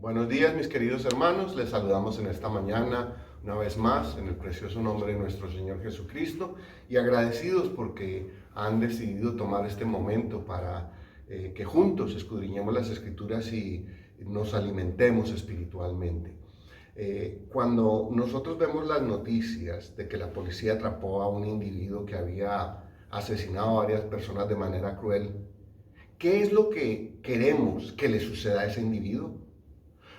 Buenos días, mis queridos hermanos. Les saludamos en esta mañana una vez más en el precioso nombre de nuestro Señor Jesucristo y agradecidos porque han decidido tomar este momento para que juntos escudriñemos las Escrituras y nos alimentemos espiritualmente. Cuando nosotros vemos las noticias de que la policía atrapó a un individuo que había asesinado a varias personas de manera cruel, ¿qué es lo que queremos que le suceda a ese individuo?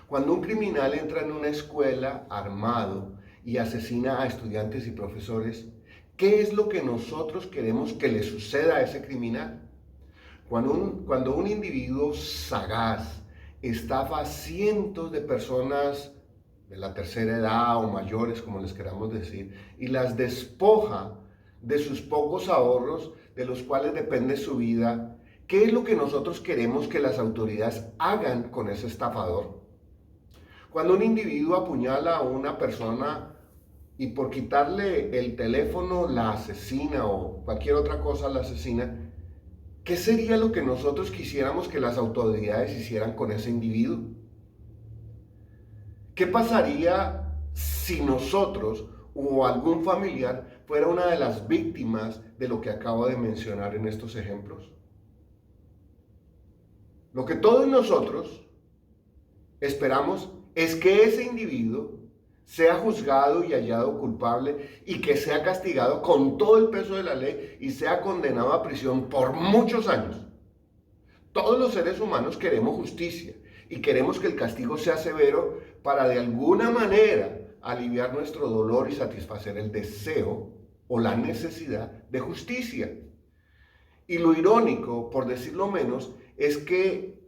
Cuando un criminal entra en una escuela armado y asesina a estudiantes y profesores, ¿qué es lo que nosotros queremos que le suceda a ese criminal? Cuando un individuo sagaz estafa a cientos de personas de la tercera edad o mayores, como les queramos decir, y las despoja de sus pocos ahorros, de los cuales depende su vida, ¿qué es lo que nosotros queremos que las autoridades hagan con ese estafador? Cuando un individuo apuñala a una persona y por quitarle el teléfono la asesina o cualquier otra cosa la asesina, ¿qué sería lo que nosotros quisiéramos que las autoridades hicieran con ese individuo? ¿Qué pasaría si nosotros o algún familiar fuera una de las víctimas de lo que acabo de mencionar en estos ejemplos? Lo que todos nosotros esperamos es que ese individuo sea juzgado y hallado culpable y que sea castigado con todo el peso de la ley y sea condenado a prisión por muchos años. Todos los seres humanos queremos justicia y queremos que el castigo sea severo para de alguna manera aliviar nuestro dolor y satisfacer el deseo o la necesidad de justicia. Y lo irónico, por decirlo menos, es que,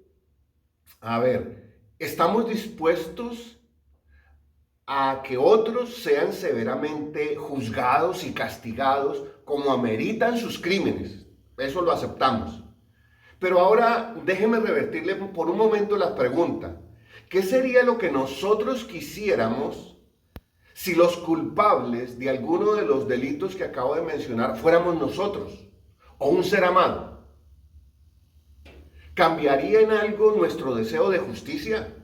estamos dispuestos a que otros sean severamente juzgados y castigados como ameritan sus crímenes. Eso lo aceptamos. Pero ahora déjeme revertirle por un momento la pregunta. ¿Qué sería lo que nosotros quisiéramos si los culpables de alguno de los delitos que acabo de mencionar fuéramos nosotros o un ser amado? ¿Cambiaría en algo nuestro deseo de justicia?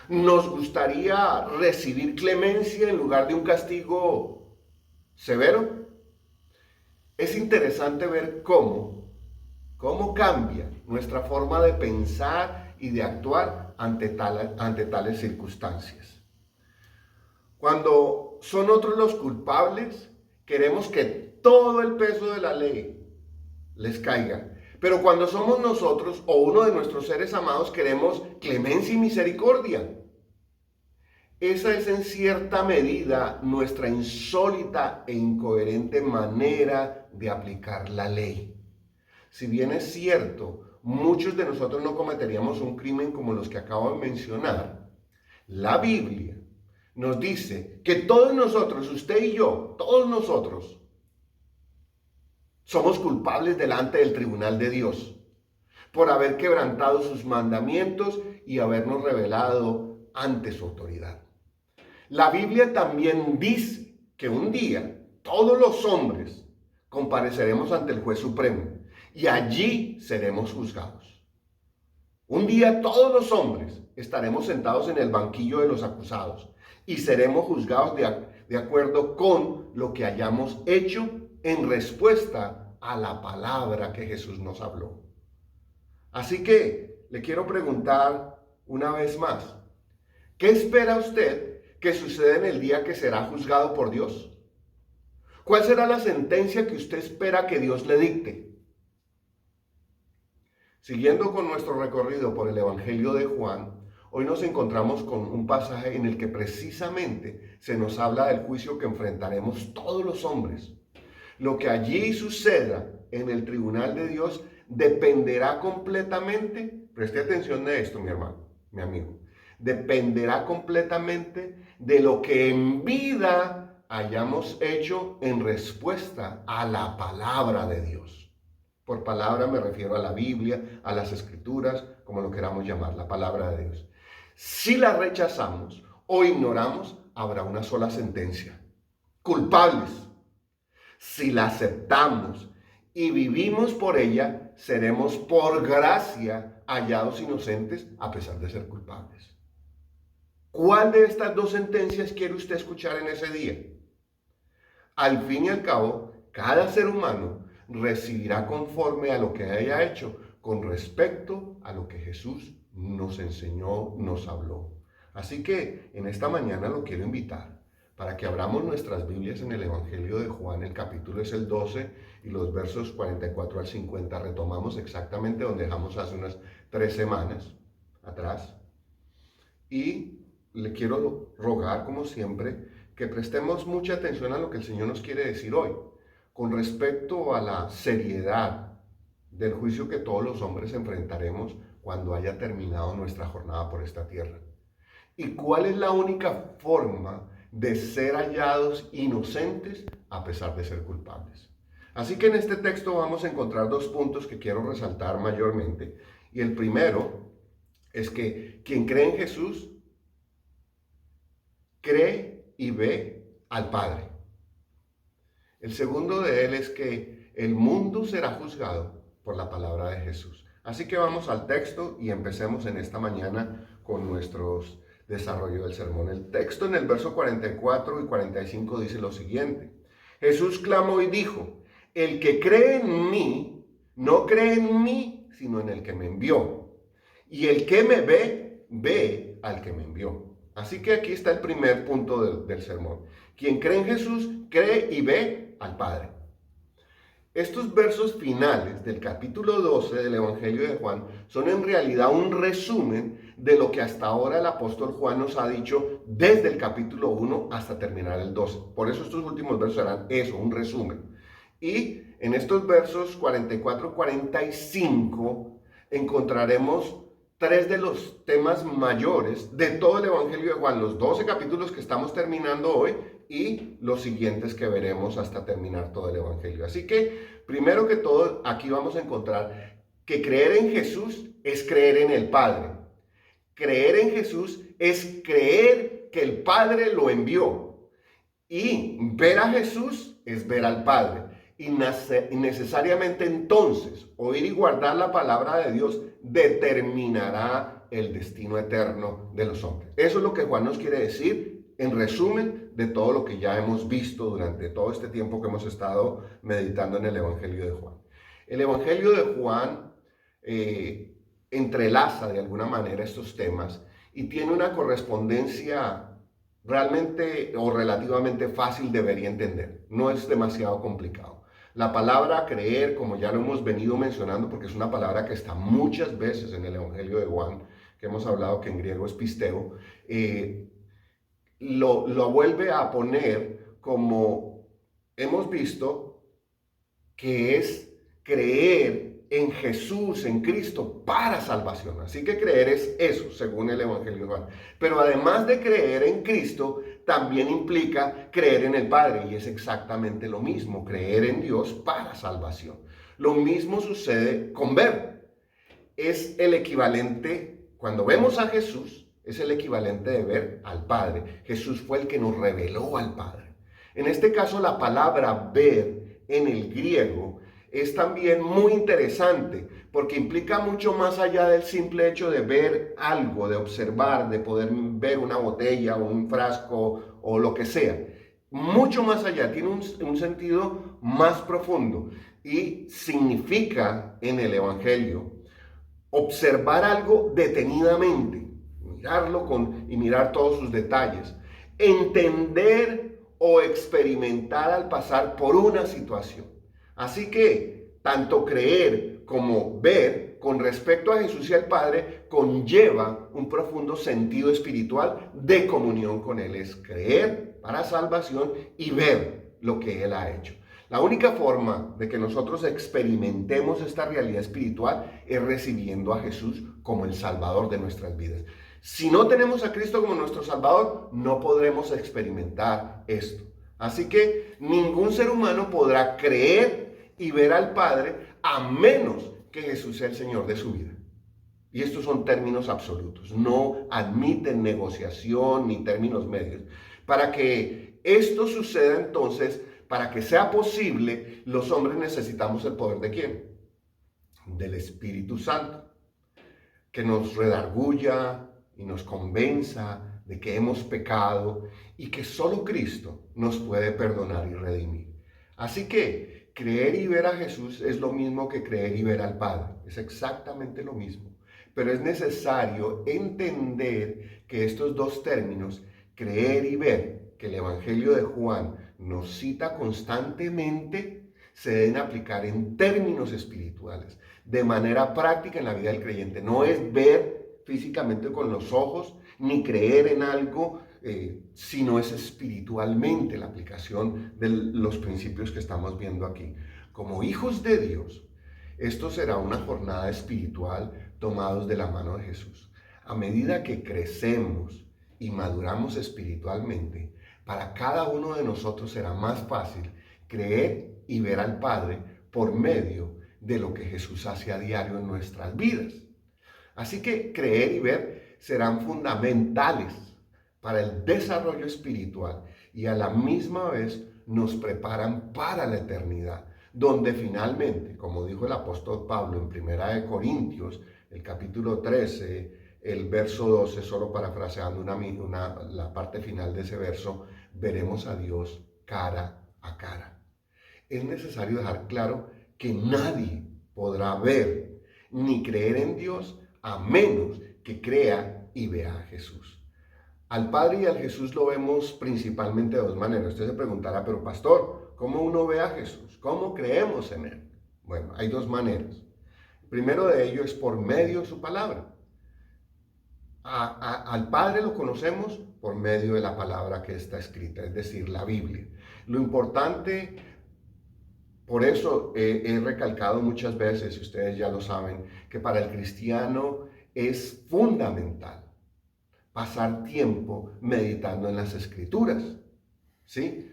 ¿Nos gustaría recibir clemencia en lugar de un castigo severo? Es interesante ver cómo cambia nuestra forma de pensar y de actuar ante tales circunstancias. Cuando son otros los culpables, queremos que todo el peso de la ley les caiga. Pero cuando somos nosotros o uno de nuestros seres amados, queremos clemencia y misericordia. Esa es en cierta medida nuestra insólita e incoherente manera de aplicar la ley. Si bien es cierto, muchos de nosotros no cometeríamos un crimen como los que acabo de mencionar, la Biblia nos dice que todos nosotros, usted y yo, todos nosotros, somos culpables delante del tribunal de Dios por haber quebrantado sus mandamientos y habernos rebelado ante su autoridad. La Biblia también dice que un día todos los hombres compareceremos ante el juez supremo y allí seremos juzgados. Un día todos los hombres estaremos sentados en el banquillo de los acusados y seremos juzgados de acuerdo con lo que hayamos hecho en respuesta a la palabra que Jesús nos habló. Así que le quiero preguntar una vez más, ¿qué espera usted que suceda en el día que será juzgado por Dios? ¿Cuál será la sentencia que usted espera que Dios le dicte? Siguiendo con nuestro recorrido por el Evangelio de Juan, hoy nos encontramos con un pasaje en el que precisamente se nos habla del juicio que enfrentaremos todos los hombres. Lo que allí suceda en el tribunal de Dios dependerá completamente, preste atención de esto, mi hermano, mi amigo, dependerá completamente de lo que en vida hayamos hecho en respuesta a la palabra de Dios. Por palabra me refiero a la Biblia, a las Escrituras, como lo queramos llamar, la palabra de Dios. Si la rechazamos o ignoramos, habrá una sola sentencia: culpables. Si la aceptamos y vivimos por ella, seremos por gracia hallados inocentes a pesar de ser culpables. ¿Cuál de estas dos sentencias quiere usted escuchar en ese día? Al fin y al cabo, cada ser humano recibirá conforme a lo que haya hecho con respecto a lo que Jesús nos enseñó, nos habló. Así que en esta mañana lo quiero invitar para que abramos nuestras Biblias en el Evangelio de Juan. El capítulo es el 12 y los versos 44 al 50. Retomamos exactamente donde dejamos hace unas 3 semanas atrás. Y le quiero rogar, como siempre, que prestemos mucha atención a lo que el Señor nos quiere decir hoy, con respecto a la seriedad del juicio que todos los hombres enfrentaremos cuando haya terminado nuestra jornada por esta tierra. ¿Y cuál es la única forma de ser hallados inocentes a pesar de ser culpables? Así que en este texto vamos a encontrar 2 puntos que quiero resaltar mayormente. Y el primero es que quien cree en Jesús cree y ve al Padre. El segundo de él es que el mundo será juzgado por la palabra de Jesús. Así que vamos al texto y empecemos en esta mañana con nuestros desarrollo del sermón. El texto en el verso 44 y 45 dice lo siguiente: Jesús clamó y dijo: el que cree en mí, no cree en mí, sino en el que me envió. Y el que me ve, ve al que me envió. Así que aquí está el primer punto del sermón. Quien cree en Jesús, cree y ve al Padre. Estos versos finales del capítulo 12 del Evangelio de Juan son en realidad un resumen de lo que hasta ahora el apóstol Juan nos ha dicho desde el capítulo 1 hasta terminar el 12. Por eso estos últimos versos serán eso, un resumen. Y en estos versos 44-45 encontraremos 3 de los temas mayores de todo el Evangelio de Juan, los 12 capítulos que estamos terminando hoy y los siguientes que veremos hasta terminar todo el Evangelio. Así que, primero que todo, aquí vamos a encontrar que creer en Jesús es creer en el Padre. Creer en Jesús es creer que el Padre lo envió. Y ver a Jesús es ver al Padre. Y necesariamente entonces, oír y guardar la palabra de Dios determinará el destino eterno de los hombres. Eso es lo que Juan nos quiere decir en resumen de todo lo que ya hemos visto durante todo este tiempo que hemos estado meditando en el Evangelio de Juan. El Evangelio de Juan entrelaza de alguna manera estos temas y tiene una correspondencia realmente o relativamente fácil de ver y entender. No es demasiado complicado. La palabra creer, como ya lo hemos venido mencionando, porque es una palabra que está muchas veces en el Evangelio de Juan, que hemos hablado que en griego es pisteo, lo vuelve a poner como hemos visto que es creer en Jesús, en Cristo, para salvación. Así que creer es eso, según el Evangelio de Juan. Pero además de creer en Cristo, también implica creer en el Padre, y es exactamente lo mismo, creer en Dios para salvación. Lo mismo sucede con ver. Es el equivalente, cuando vemos a Jesús, es el equivalente de ver al Padre. Jesús fue el que nos reveló al Padre. En este caso, la palabra ver en el griego es también muy interesante porque implica mucho más allá del simple hecho de ver algo, de observar, de poder ver una botella o un frasco o lo que sea. Mucho más allá, tiene un sentido más profundo y significa en el Evangelio observar algo detenidamente, mirarlo y mirar todos sus detalles, entender o experimentar al pasar por una situación. Así que tanto creer como ver con respecto a Jesús y al Padre conlleva un profundo sentido espiritual de comunión con Él. Es creer para salvación y ver lo que Él ha hecho. La única forma de que nosotros experimentemos esta realidad espiritual es recibiendo a Jesús como el Salvador de nuestras vidas. Si no tenemos a Cristo como nuestro Salvador, no podremos experimentar esto. Así que ningún ser humano podrá creer y ver al Padre a menos que Jesús sea el Señor de su vida. Y estos son términos absolutos, no admiten negociación ni términos medios. Para que esto suceda entonces, para que sea posible, los hombres necesitamos el poder ¿de quién? Del Espíritu Santo, que nos redarguya, y nos convenza de que hemos pecado y que solo Cristo nos puede perdonar y redimir. Así que creer y ver a Jesús es lo mismo que creer y ver al Padre. Es exactamente lo mismo. Pero es necesario entender que estos dos términos, creer y ver, que el Evangelio de Juan nos cita constantemente, se deben aplicar en términos espirituales, de manera práctica en la vida del creyente. No es ver físicamente con los ojos, ni creer en algo, sino es espiritualmente la aplicación de los principios que estamos viendo aquí. Como hijos de Dios, esto será una jornada espiritual tomados de la mano de Jesús. A medida que crecemos y maduramos espiritualmente, para cada uno de nosotros será más fácil creer y ver al Padre por medio de lo que Jesús hace a diario en nuestras vidas. Así que creer y ver serán fundamentales para el desarrollo espiritual y a la misma vez nos preparan para la eternidad, donde finalmente, como dijo el apóstol Pablo en 1 Corintios, el capítulo 13, el verso 12, solo parafraseando la parte final de ese verso, veremos a Dios cara a cara. Es necesario dejar claro que nadie podrá ver ni creer en Dios a menos que crea y vea a Jesús. Al Padre y al Jesús lo vemos principalmente de dos maneras. Usted se preguntará, pero pastor, ¿cómo uno ve a Jesús? ¿Cómo creemos en Él? Bueno, hay dos maneras. Primero de ello es por medio de su palabra. Al Padre lo conocemos por medio de la palabra que está escrita, es decir, la Biblia. Lo importante, por eso he recalcado muchas veces, y ustedes ya lo saben, que para el cristiano es fundamental pasar tiempo meditando en las Escrituras, ¿sí?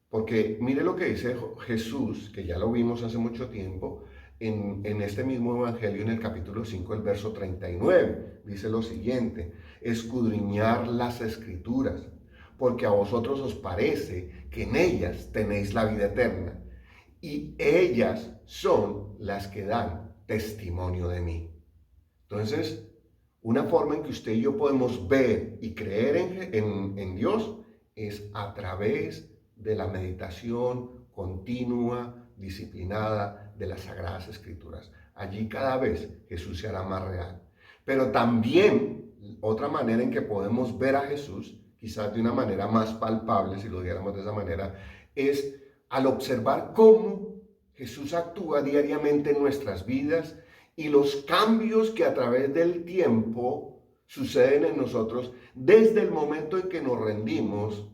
Porque mire lo que dice Jesús, que ya lo vimos hace mucho tiempo, en este mismo Evangelio, en el capítulo 5, el verso 39, dice lo siguiente: escudriñar las Escrituras, porque a vosotros os parece que en ellas tenéis la vida eterna, y ellas son las que dan testimonio de mí. Entonces, una forma en que usted y yo podemos ver y creer en Dios es a través de la meditación continua, disciplinada de las Sagradas Escrituras. Allí cada vez Jesús se hará más real. Pero también otra manera en que podemos ver a Jesús, quizás de una manera más palpable, si lo diéramos de esa manera, es al observar cómo Jesús actúa diariamente en nuestras vidas y los cambios que a través del tiempo suceden en nosotros desde el momento en que nos rendimos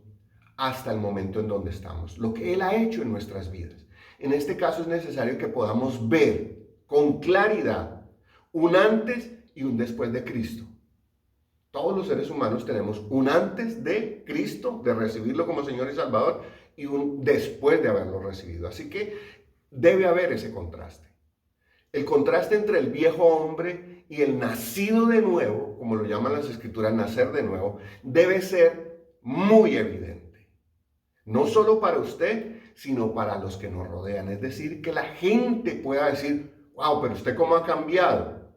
hasta el momento en donde estamos, lo que Él ha hecho en nuestras vidas. En este caso es necesario que podamos ver con claridad un antes y un después de Cristo. Todos los seres humanos tenemos un antes de Cristo, de recibirlo como Señor y Salvador, y un después de haberlo recibido. Así que debe haber ese contraste. El contraste entre el viejo hombre y el nacido de nuevo, como lo llaman las Escrituras, nacer de nuevo, debe ser muy evidente. No solo para usted, sino para los que nos rodean. Es decir, que la gente pueda decir, wow, pero usted cómo ha cambiado.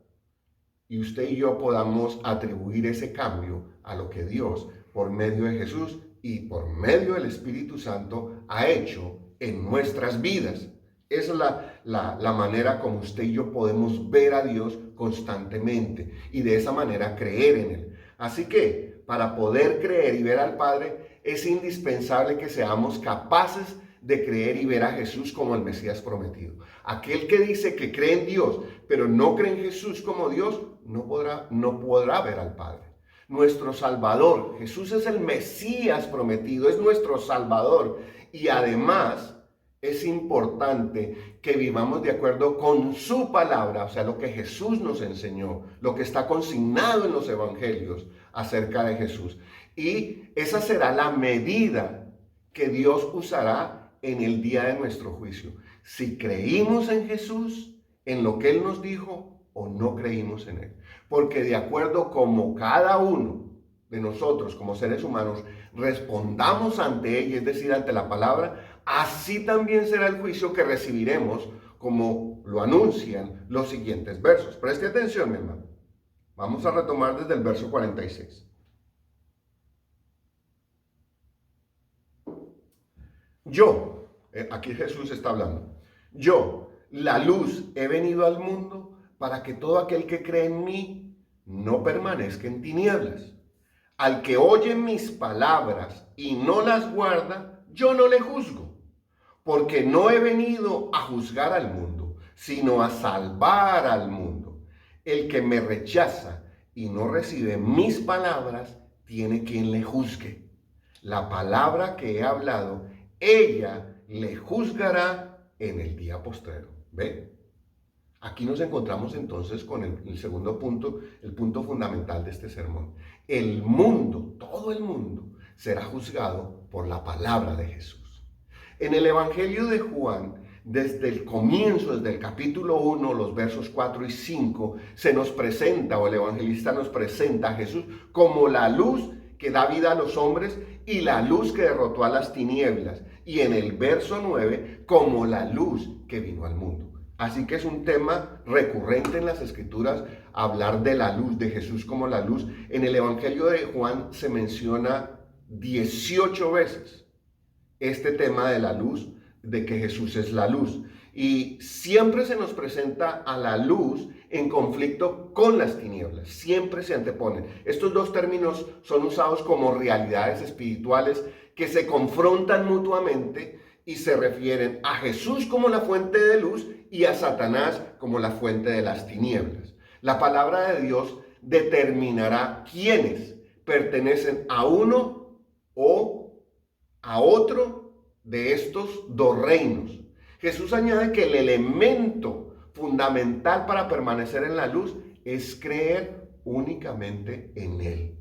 Y usted y yo podamos atribuir ese cambio a lo que Dios, por medio de Jesús y por medio del Espíritu Santo, ha hecho en nuestras vidas. Esa es la manera como usted y yo podemos ver a Dios constantemente y de esa manera creer en Él. Así que para poder creer y ver al Padre es indispensable que seamos capaces de creer y ver a Jesús como el Mesías prometido. Aquel que dice que cree en Dios, pero no cree en Jesús como Dios, no podrá ver al Padre. Nuestro Salvador, Jesús es el Mesías prometido, es nuestro Salvador y además es importante que vivamos de acuerdo con su palabra, o sea, lo que Jesús nos enseñó, lo que está consignado en los evangelios acerca de Jesús. Y esa será la medida que Dios usará en el día de nuestro juicio. Si creímos en Jesús, en lo que Él nos dijo, o no creímos en Él. Porque de acuerdo como cada uno de nosotros como seres humanos respondamos ante ella, es decir, ante la palabra, así también será el juicio que recibiremos, como lo anuncian los siguientes versos. Preste atención, mi hermano. Vamos a retomar desde el verso 46. Yo, aquí Jesús está hablando, yo, la luz, he venido al mundo para que todo aquel que cree en mí no permanezca en tinieblas. Al que oye mis palabras y no las guarda, yo no le juzgo, porque no he venido a juzgar al mundo, sino a salvar al mundo. El que me rechaza y no recibe mis palabras, tiene quien le juzgue. La palabra que he hablado, ella le juzgará en el día postrero. ¿Ve? Aquí nos encontramos entonces con el segundo punto, el punto fundamental de este sermón. El mundo, todo el mundo, será juzgado por la palabra de Jesús. En el Evangelio de Juan, desde el comienzo, desde el capítulo 1, los versos 4 y 5, se nos presenta, o el evangelista nos presenta a Jesús como la luz que da vida a los hombres y la luz que derrotó a las tinieblas. Y en el verso 9, como la luz que vino al mundo. Así que es un tema recurrente en las Escrituras, hablar de la luz, de Jesús como la luz. En el Evangelio de Juan se menciona 18 veces este tema de la luz, de que Jesús es la luz. Y siempre se nos presenta a la luz en conflicto con las tinieblas. Siempre se anteponen. Estos dos términos son usados como realidades espirituales que se confrontan mutuamente y se refieren a Jesús como la fuente de luz y a Satanás como la fuente de las tinieblas. La palabra de Dios determinará quiénes pertenecen a uno o a otro de estos dos reinos. Jesús añade que el elemento fundamental para permanecer en la luz es creer únicamente en Él.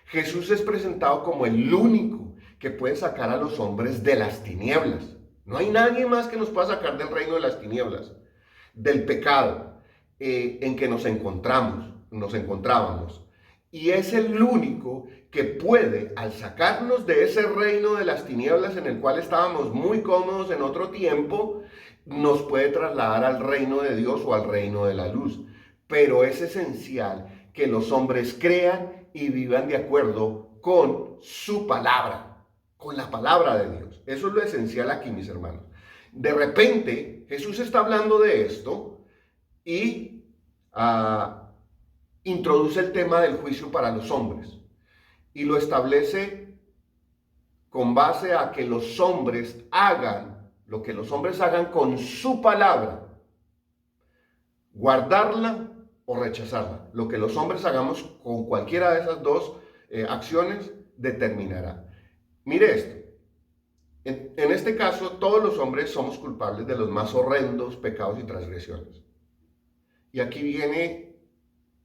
Jesús es presentado como el único que puede sacar a los hombres de las tinieblas. No hay nadie más que nos pueda sacar del reino de las tinieblas, del pecado en que nos encontrábamos. Y es el único que puede, al sacarnos de ese reino de las tinieblas en el cual estábamos muy cómodos en otro tiempo, nos puede trasladar al reino de Dios o al reino de la luz. Pero es esencial que los hombres crean y vivan de acuerdo con su palabra, con la palabra de Dios. Eso es lo esencial aquí, mis hermanos. De repente, Jesús está hablando de esto y introduce el tema del juicio para los hombres y lo establece con base a que los hombres hagan lo que los hombres hagan con su palabra, guardarla o rechazarla. Lo que los hombres hagamos con cualquiera de esas dos acciones determinará. Mire esto. En este caso, todos los hombres somos culpables de los más horrendos pecados y transgresiones. Y aquí viene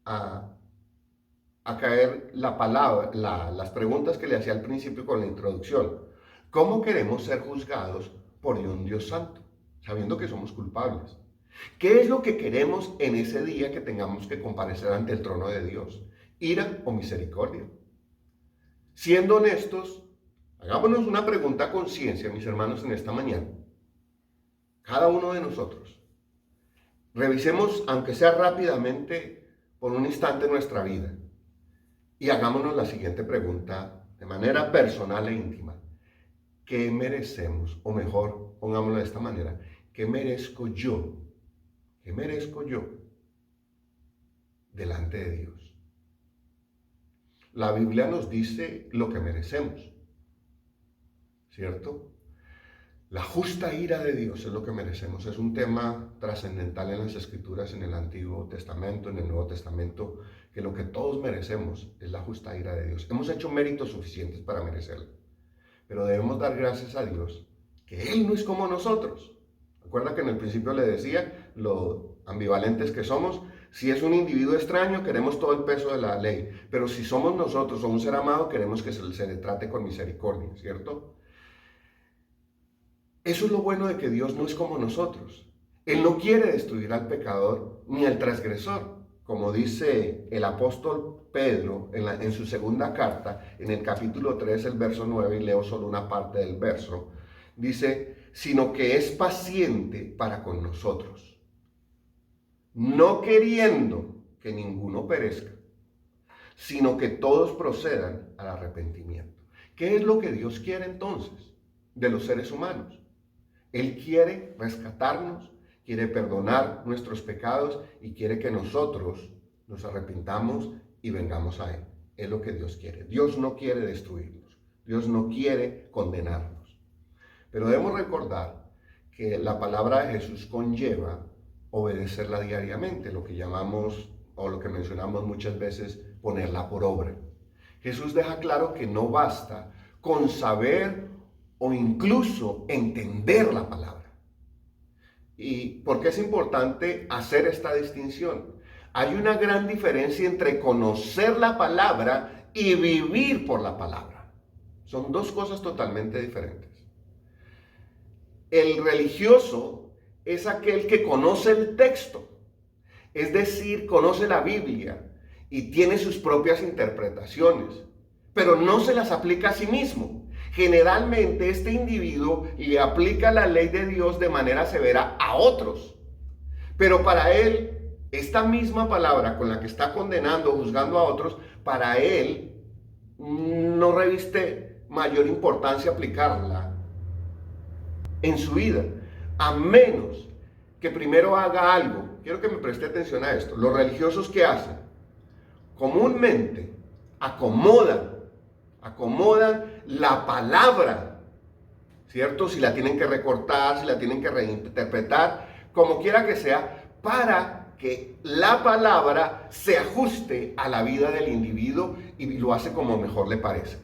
a caer la palabra, las preguntas que le hacía al principio con la introducción. ¿Cómo queremos ser juzgados por un Dios santo, sabiendo que somos culpables? ¿Qué es lo que queremos en ese día que tengamos que comparecer ante el trono de Dios? ¿Ira o misericordia? Siendo honestos, hagámonos una pregunta a conciencia, mis hermanos, en esta mañana. Cada uno de nosotros. Revisemos, aunque sea rápidamente, por un instante nuestra vida. Y hagámonos la siguiente pregunta de manera personal e íntima. ¿Qué merecemos? O mejor, pongámoslo de esta manera. ¿Qué merezco yo? ¿Qué merezco yo delante de Dios? La Biblia nos dice lo que merecemos, ¿cierto? La justa ira de Dios es lo que merecemos. Es un tema trascendental en las Escrituras, en el Antiguo Testamento, en el Nuevo Testamento, que lo que todos merecemos es la justa ira de Dios. Hemos hecho méritos suficientes para merecerlo, pero debemos dar gracias a Dios que Él no es como nosotros. Recuerda que en el principio le decía lo ambivalentes que somos. Si es un individuo extraño, queremos todo el peso de la ley, pero si somos nosotros o un ser amado, queremos que se le trate con misericordia, ¿cierto? Eso es lo bueno de que Dios no es como nosotros. Él no quiere destruir al pecador ni al transgresor. Como dice el apóstol Pedro en su segunda carta, en el capítulo 3, el verso 9, y leo solo una parte del verso, dice, sino que es paciente para con nosotros, no queriendo que ninguno perezca, sino que todos procedan al arrepentimiento. ¿Qué es lo que Dios quiere entonces de los seres humanos? Él quiere rescatarnos, quiere perdonar nuestros pecados y quiere que nosotros nos arrepintamos y vengamos a Él. Es lo que Dios quiere. Dios no quiere destruirnos. Dios no quiere condenarnos. Pero debemos recordar que la palabra de Jesús conlleva obedecerla diariamente, lo que llamamos o lo que mencionamos muchas veces, ponerla por obra. Jesús deja claro que no basta con saber o incluso entender la palabra. ¿Y por qué es importante hacer esta distinción? Hay una gran diferencia entre conocer la palabra y vivir por la palabra. Son dos cosas totalmente diferentes. El religioso es aquel que conoce el texto, es decir, conoce la Biblia y tiene sus propias interpretaciones, pero no se las aplica a sí mismo. Generalmente este individuo le aplica la ley de Dios de manera severa a otros, pero para él, esta misma palabra con la que está condenando o juzgando a otros, para él no reviste mayor importancia aplicarla en su vida, a menos que primero haga algo. Quiero que me preste atención a esto. Los religiosos, ¿qué hacen? Comúnmente acomodan la palabra, ¿cierto? Si la tienen que recortar, si la tienen que reinterpretar, como quiera que sea, para que la palabra se ajuste a la vida del individuo y lo hace como mejor le parece.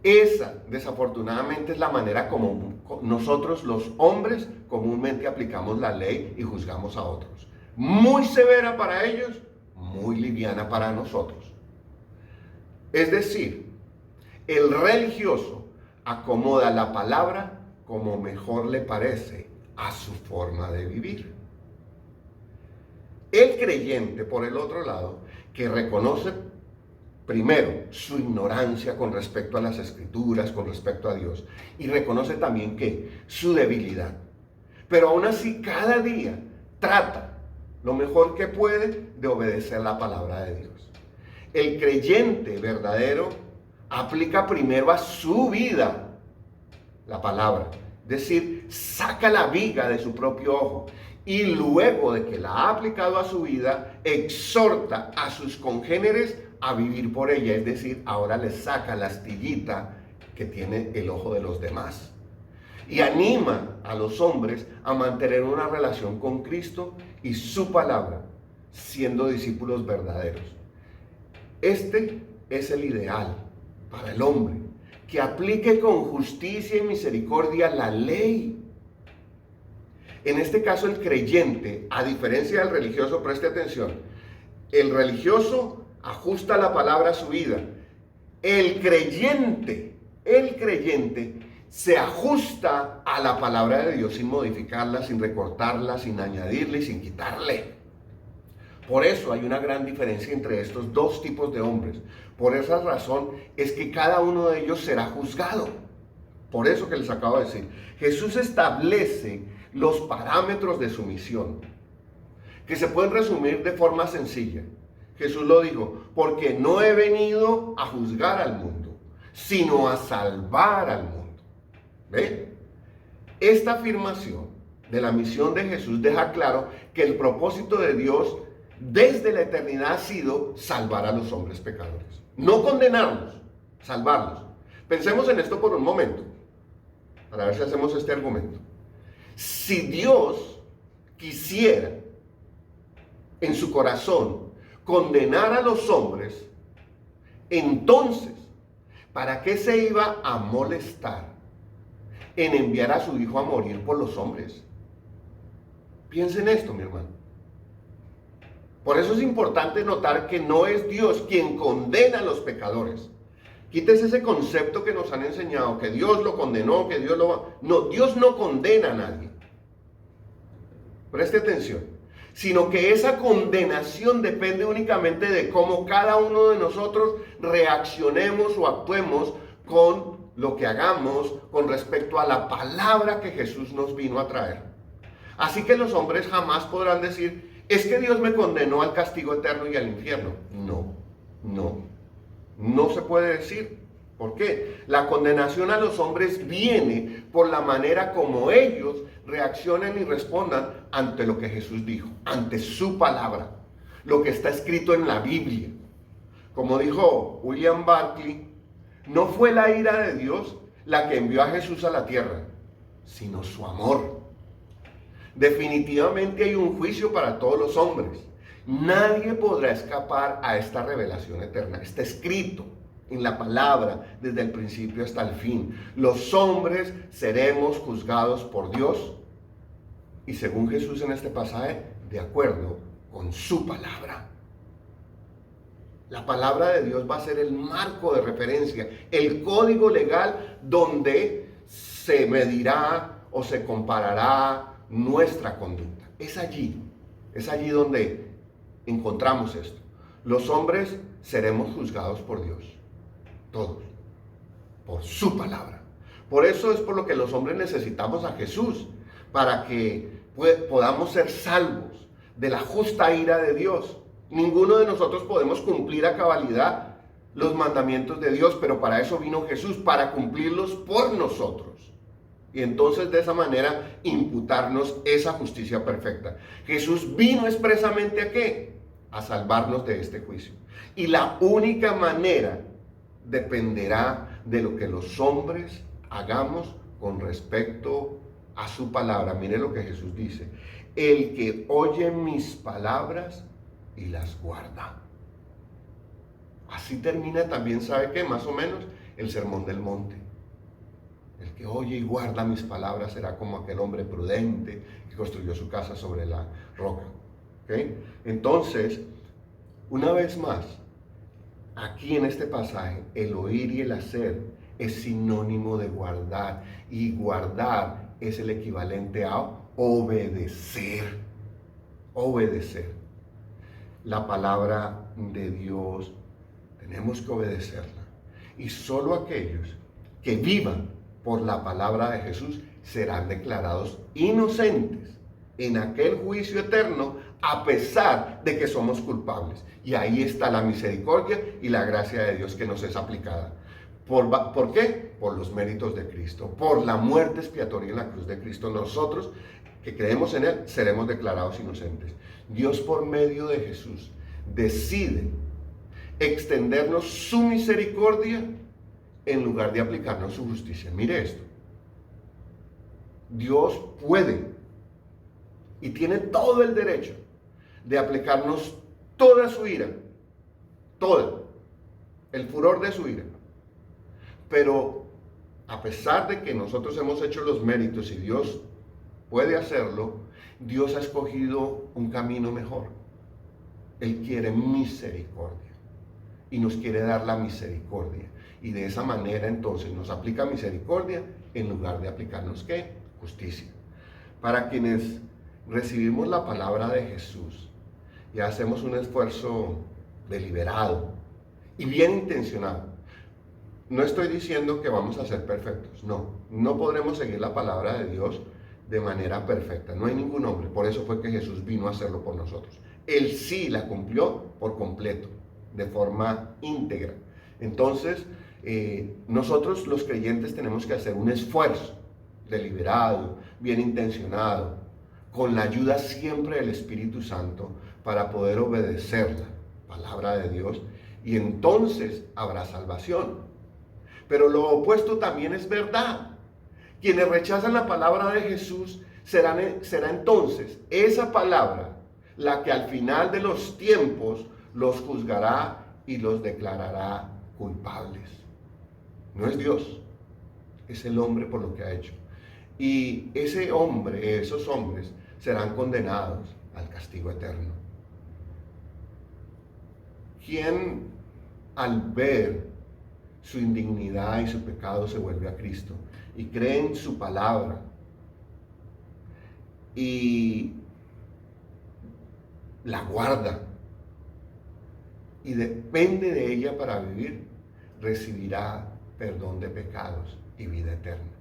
Esa, desafortunadamente, es la manera como nosotros los hombres comúnmente aplicamos la ley y juzgamos a otros. Muy severa para ellos, muy liviana para nosotros. Es decir, el religioso acomoda la palabra como mejor le parece a su forma de vivir. El creyente, por el otro lado, que reconoce primero su ignorancia con respecto a las Escrituras, con respecto a Dios, y reconoce también que su debilidad, pero aún así cada día trata lo mejor que puede de obedecer la palabra de Dios. El creyente verdadero aplica primero a su vida la palabra, es decir, saca la viga de su propio ojo y luego de que la ha aplicado a su vida, exhorta a sus congéneres a vivir por ella, es decir, ahora le saca la astillita que tiene el ojo de los demás y anima a los hombres a mantener una relación con Cristo y su palabra, siendo discípulos verdaderos. Este es el ideal para el hombre, que aplique con justicia y misericordia la ley. En este caso, el creyente, a diferencia del religioso, preste atención, el religioso ajusta la palabra a su vida. El creyente se ajusta a la palabra de Dios sin modificarla, sin recortarla, sin añadirle y sin quitarle. Por eso hay una gran diferencia entre estos dos tipos de hombres. Por esa razón es que cada uno de ellos será juzgado. Por eso que les acabo de decir, Jesús establece los parámetros de su misión, que se pueden resumir de forma sencilla. Jesús lo dijo, porque no he venido a juzgar al mundo, sino a salvar al mundo. ¿Ve? Esta afirmación de la misión de Jesús deja claro que el propósito de Dios desde la eternidad ha sido salvar a los hombres pecadores. No condenarlos, salvarlos. Pensemos en esto por un momento, para ver si hacemos este argumento. Si Dios quisiera en su corazón condenar a los hombres, entonces, ¿para qué se iba a molestar en enviar a su Hijo a morir por los hombres? Piensen esto, mi hermano. Por eso es importante notar que no es Dios quien condena a los pecadores. Quítese ese concepto que nos han enseñado, que Dios lo condenó, que Dios lo... No, Dios no condena a nadie. Preste atención. Sino que esa condenación depende únicamente de cómo cada uno de nosotros reaccionemos o actuemos con lo que hagamos con respecto a la palabra que Jesús nos vino a traer. Así que los hombres jamás podrán decir, ¿Es que Dios me condenó al castigo eterno y al infierno? No se puede decir. ¿Por qué? La condenación a los hombres viene por la manera como ellos reaccionen y respondan ante lo que Jesús dijo, ante su palabra, lo que está escrito en la Biblia. Como dijo William Barclay, no fue la ira de Dios la que envió a Jesús a la tierra, sino su amor. Definitivamente hay un juicio para todos los hombres. Nadie podrá escapar a esta revelación eterna. Está escrito en la palabra desde el principio hasta el fin. Los hombres seremos juzgados por Dios y, según Jesús en este pasaje, de acuerdo con su palabra. La palabra de Dios va a ser el marco de referencia, el código legal donde se medirá o se comparará nuestra conducta. Es allí donde encontramos esto. Los hombres seremos juzgados por Dios, todos, por su palabra. Por eso es por lo que los hombres necesitamos a Jesús, para que podamos ser salvos de la justa ira de Dios. Ninguno de nosotros podemos cumplir a cabalidad los mandamientos de Dios, pero para eso vino Jesús, para cumplirlos por nosotros. Y entonces de esa manera imputarnos esa justicia perfecta. Jesús vino expresamente ¿a qué? A salvarnos de este juicio. Y la única manera dependerá de lo que los hombres hagamos con respecto a su palabra. Mire lo que Jesús dice: el que oye mis palabras y las guarda. Así termina también, ¿sabe qué? Más o menos el Sermón del Monte. El que oye y guarda mis palabras será como aquel hombre prudente que construyó su casa sobre la roca. ¿Okay? Entonces, una vez más, aquí en este pasaje, el oír y el hacer es sinónimo de guardar. Y guardar es el equivalente a obedecer. Obedecer. La palabra de Dios tenemos que obedecerla. Y solo aquellos que vivan por la palabra de Jesús serán declarados inocentes en aquel juicio eterno, a pesar de que somos culpables. Y ahí está la misericordia y la gracia de Dios que nos es aplicada. ¿Por qué? Por los méritos de Cristo, por la muerte expiatoria en la cruz de Cristo. Nosotros que creemos en Él seremos declarados inocentes. Dios, por medio de Jesús, decide extendernos su misericordia en lugar de aplicarnos su justicia. Mire esto. Dios puede y tiene todo el derecho de aplicarnos toda su ira, toda, el furor de su ira. Pero a pesar de que nosotros hemos hecho los méritos y Dios puede hacerlo, Dios ha escogido un camino mejor. Él quiere misericordia y nos quiere dar la misericordia. Y de esa manera entonces nos aplica misericordia en lugar de aplicarnos ¿qué? Justicia. Para quienes recibimos la palabra de Jesús y hacemos un esfuerzo deliberado y bien intencionado, no estoy diciendo que vamos a ser perfectos, no podremos seguir la palabra de Dios de manera perfecta, no hay ningún hombre, por eso fue que Jesús vino a hacerlo por nosotros. Él sí la cumplió por completo, de forma íntegra. Entonces, nosotros los creyentes tenemos que hacer un esfuerzo deliberado, bien intencionado, con la ayuda siempre del Espíritu Santo, para poder obedecer la palabra de Dios, y entonces habrá salvación. Pero lo opuesto también es verdad. Quienes rechazan la palabra de Jesús será entonces esa palabra la que al final de los tiempos los juzgará y los declarará culpables. No es Dios, es el hombre por lo que ha hecho. Y ese hombre, esos hombres, serán condenados al castigo eterno. ¿Quién al ver su indignidad y su pecado se vuelve a Cristo y cree en su palabra y la guarda y depende de ella para vivir, recibirá perdón de pecados y vida eterna?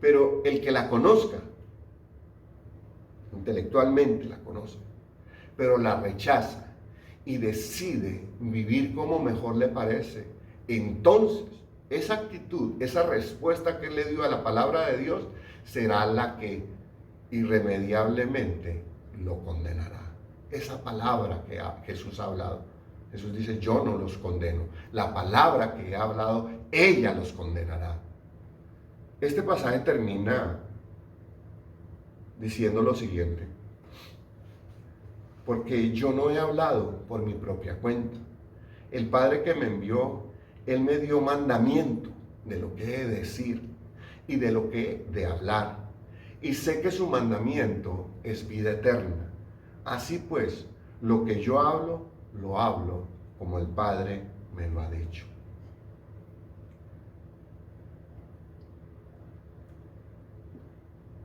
Pero el que la conozca intelectualmente la conoce, pero la rechaza y decide vivir como mejor le parece, entonces esa actitud, esa respuesta que él le dio a la palabra de Dios, será la que irremediablemente lo condenará. Esa palabra que Jesús ha hablado. Jesús dice, yo no los condeno. La palabra que he hablado, ella los condenará. Este pasaje termina diciendo lo siguiente: porque yo no he hablado por mi propia cuenta. El Padre que me envió, Él me dio mandamiento de lo que he de decir y de lo que he de hablar. Y sé que su mandamiento es vida eterna. Así pues, lo que yo hablo, lo hablo como el Padre me lo ha dicho.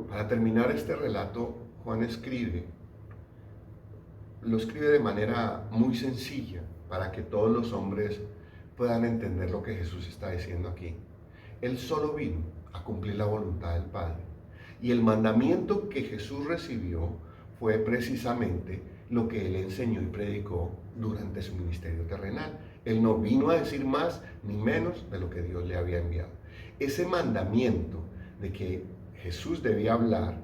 Para terminar este relato, Juan lo escribe de manera muy sencilla para que todos los hombres puedan entender lo que Jesús está diciendo aquí. Él solo vino a cumplir la voluntad del Padre. Y el mandamiento que Jesús recibió fue precisamente lo que Él enseñó y predicó durante su ministerio terrenal. Él no vino a decir más ni menos de lo que Dios le había enviado. Ese mandamiento de que Jesús debía hablar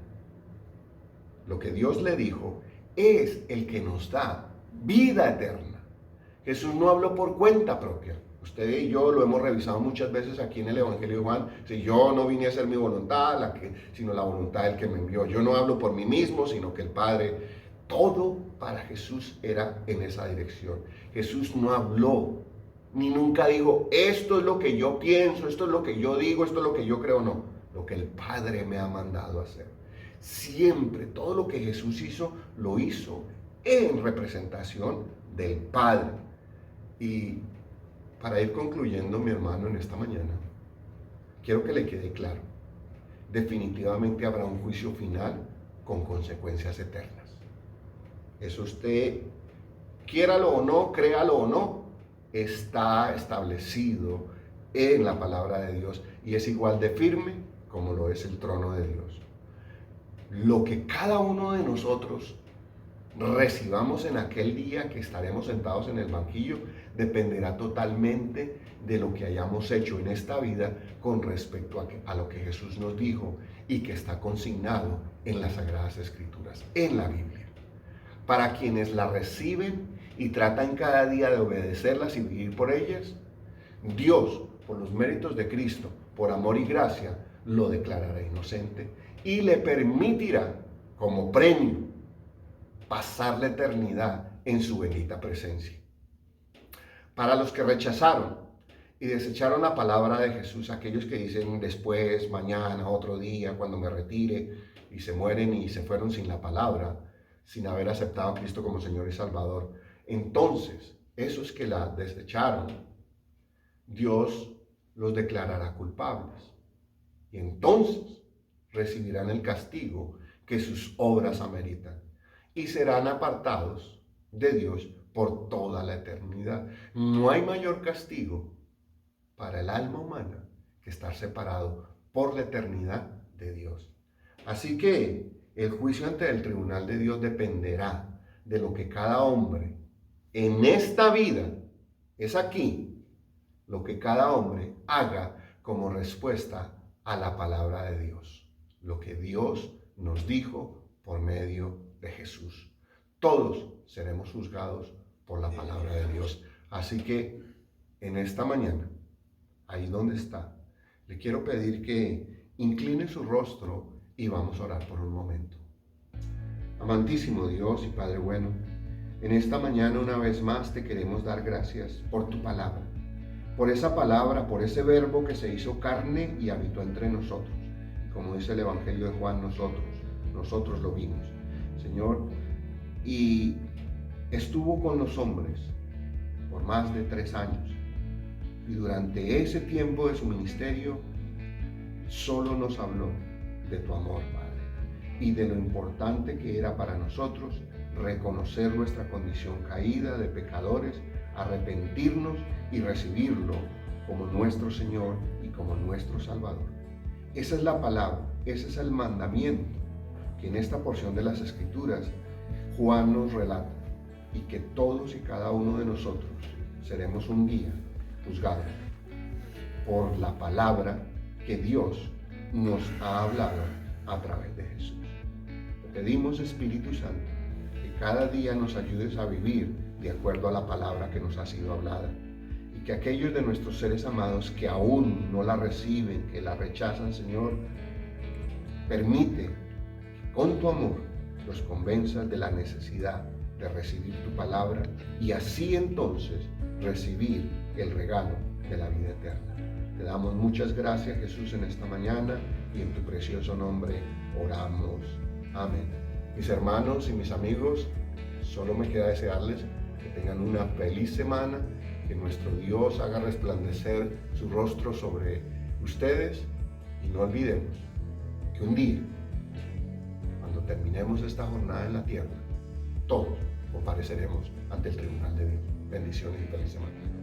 lo que Dios le dijo es el que nos da vida eterna. Jesús no habló por cuenta propia. Usted y yo lo hemos revisado muchas veces aquí en el Evangelio de Juan. Si yo no vine a hacer mi voluntad, sino la voluntad del que me envió. Yo no hablo por mí mismo, sino que el Padre. Todo para Jesús era en esa dirección. Jesús no habló, ni nunca dijo, esto es lo que yo pienso, esto es lo que yo digo, esto es lo que yo creo. No, lo que el Padre me ha mandado hacer. Siempre, todo lo que Jesús hizo, lo hizo en representación del Padre. Y para ir concluyendo, mi hermano, en esta mañana, quiero que le quede claro, definitivamente habrá un juicio final con consecuencias eternas. Eso usted, quiéralo o no, créalo o no, está establecido en la palabra de Dios y es igual de firme como lo es el trono de Dios. Lo que cada uno de nosotros recibamos en aquel día que estaremos sentados en el banquillo dependerá totalmente de lo que hayamos hecho en esta vida con respecto a lo que Jesús nos dijo y que está consignado en las Sagradas Escrituras, en la Biblia. Para quienes la reciben y tratan cada día de obedecerlas y vivir por ellas, Dios, por los méritos de Cristo, por amor y gracia, lo declarará inocente y le permitirá, como premio, pasar la eternidad en su bendita presencia. Para los que rechazaron y desecharon la palabra de Jesús, aquellos que dicen después, mañana, otro día, cuando me retire, y se mueren y se fueron sin la palabra, sin haber aceptado a Cristo como Señor y Salvador, entonces esos que la desecharon, Dios los declarará culpables. Y entonces recibirán el castigo que sus obras ameritan y serán apartados de Dios por toda la eternidad. No hay mayor castigo para el alma humana que estar separado por la eternidad de Dios. Así que el juicio ante el tribunal de Dios dependerá de lo que cada hombre en esta vida, es aquí, lo que cada hombre haga como respuesta a la palabra de Dios, lo que Dios nos dijo por medio de Jesús. Todos seremos juzgados por la palabra de Dios. Así que en esta mañana, ahí donde está, le quiero pedir que incline su rostro y vamos a orar por un momento. Amantísimo Dios y Padre bueno, en esta mañana una vez más te queremos dar gracias por tu palabra, por esa palabra, por ese verbo que se hizo carne y habitó entre nosotros. Como dice el Evangelio de Juan, nosotros lo vimos, Señor, y estuvo con los hombres por más de 3 años. Y durante ese tiempo de su ministerio, solo nos habló de tu amor, Padre, y de lo importante que era para nosotros reconocer nuestra condición caída de pecadores, arrepentirnos y recibirlo como nuestro Señor y como nuestro Salvador. Esa es la palabra, ese es el mandamiento que en esta porción de las Escrituras Juan nos relata, y que todos y cada uno de nosotros seremos un día juzgados por la palabra que Dios nos ha hablado a través de Jesús. Te pedimos, Espíritu Santo, que cada día nos ayudes a vivir de acuerdo a la palabra que nos ha sido hablada, y que aquellos de nuestros seres amados que aún no la reciben, que la rechazan, Señor, permite que con tu amor los convenzas de la necesidad de recibir tu palabra y así entonces recibir el regalo de la vida eterna. Te damos muchas gracias, Jesús, en esta mañana, y en tu precioso nombre oramos. Amén. Mis hermanos y mis amigos, solo me queda desearles que tengan una feliz semana, que nuestro Dios haga resplandecer su rostro sobre ustedes, y no olvidemos que un día, cuando terminemos esta jornada en la tierra, todos compareceremos ante el tribunal de Dios. Bendiciones y feliz semana.